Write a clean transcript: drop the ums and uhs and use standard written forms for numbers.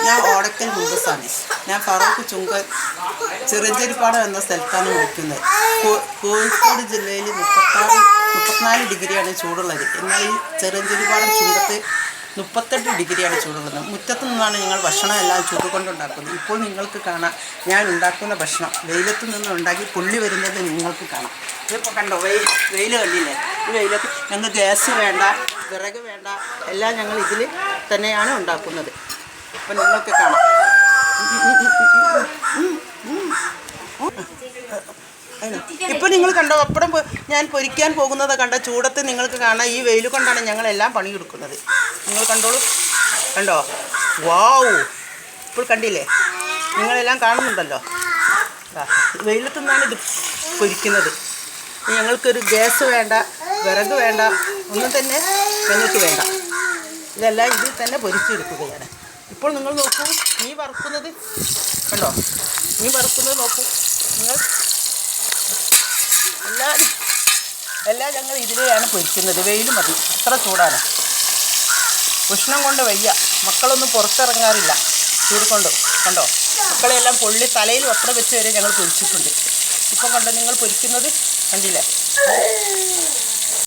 ഞാൻ ഓടക്കൽ മുമ്പസാണ്. ഞാൻ ഫറൂഖ് ചുങ്ക ചിറഞ്ചേരിപ്പാടം എന്ന സ്ഥലത്താണ് വിളിക്കുന്നത്. കോഴിക്കോട് ജില്ലയിൽ 34 ഡിഗ്രിയാണ് ചൂടുള്ളത്. എന്നാൽ ഈ ചിറഞ്ചേരിപ്പാടം ചുങ്കത്ത് 38 ഡിഗ്രിയാണ് ചൂടുള്ളത്. മുറ്റത്തു നിന്നാണ് ഞങ്ങൾ ഭക്ഷണം എല്ലാം ചൂട് കൊണ്ടുണ്ടാക്കുന്നത്. ഇപ്പോൾ നിങ്ങൾക്ക് കാണാം ഞാൻ ഉണ്ടാക്കുന്ന ഭക്ഷണം വെയിലത്ത് നിന്ന് ഉണ്ടാക്കി പൊള്ളി വരുന്നത് നിങ്ങൾക്ക് കാണാം. ഇതിപ്പോൾ കണ്ടോ, വെയിൽ കണ്ടില്ലേ? ഈ വെയിലത്ത് ഞങ്ങൾക്ക് ഗ്യാസ് വേണ്ട, വിറക് വേണ്ട, എല്ലാം ഞങ്ങൾ ഇതിൽ തന്നെയാണ് ഉണ്ടാക്കുന്നത്. അപ്പം നിങ്ങൾക്ക് കാണാം. ഇപ്പം നിങ്ങൾ കണ്ടോ, അപ്പുറം ഞാൻ പൊരിക്കാൻ പോകുന്നത് കണ്ട ചൂടത്ത് നിങ്ങൾക്ക് കാണാം. ഈ വെയിൽ കൊണ്ടാണ് ഞങ്ങളെല്ലാം പണിയെടുക്കുന്നത്. നിങ്ങൾ കണ്ടോളൂ, കണ്ടോ? വാവ്, ഇപ്പോൾ കണ്ടില്ലേ? നിങ്ങളെല്ലാം കാണുന്നുണ്ടല്ലോ. വെയിലത്തു നിന്നാണ് ഇത് പൊരിക്കുന്നത്. ഞങ്ങൾക്കൊരു ഗ്യാസ് വേണ്ട, വിറക് വേണ്ട, ഒന്നും തന്നെ ഞങ്ങൾക്ക് വേണ്ട. ഇതെല്ലാം ഇതിൽ തന്നെ പൊരിച്ചെടുക്കുകയാണ്. ഇപ്പോൾ നിങ്ങൾ നോക്കൂ, മീൻ വറുക്കുന്നത് കണ്ടോ? മീൻ വറുക്കുന്നത് നോക്കൂ നിങ്ങൾ. എല്ലാം ഞങ്ങൾ ഇതിലെയാണ് പൊരിക്കുന്നത്. വെയിൽ മതി, അത്ര ചൂടാണ്. ഉഷ്ണം കൊണ്ട് വയ്യ, മക്കളൊന്നും പുറത്തിറങ്ങാറില്ല ചൂട് കൊണ്ട്. കണ്ടോ, മക്കളെല്ലാം പൊള്ളി തലയിൽ വസ്ത്രം വെച്ച് വരെ ഞങ്ങൾ പൊരിച്ചിട്ടുണ്ട്. ഇപ്പം കണ്ടോ നിങ്ങൾ പൊരിക്കുന്നത് കണ്ടില്ലേ?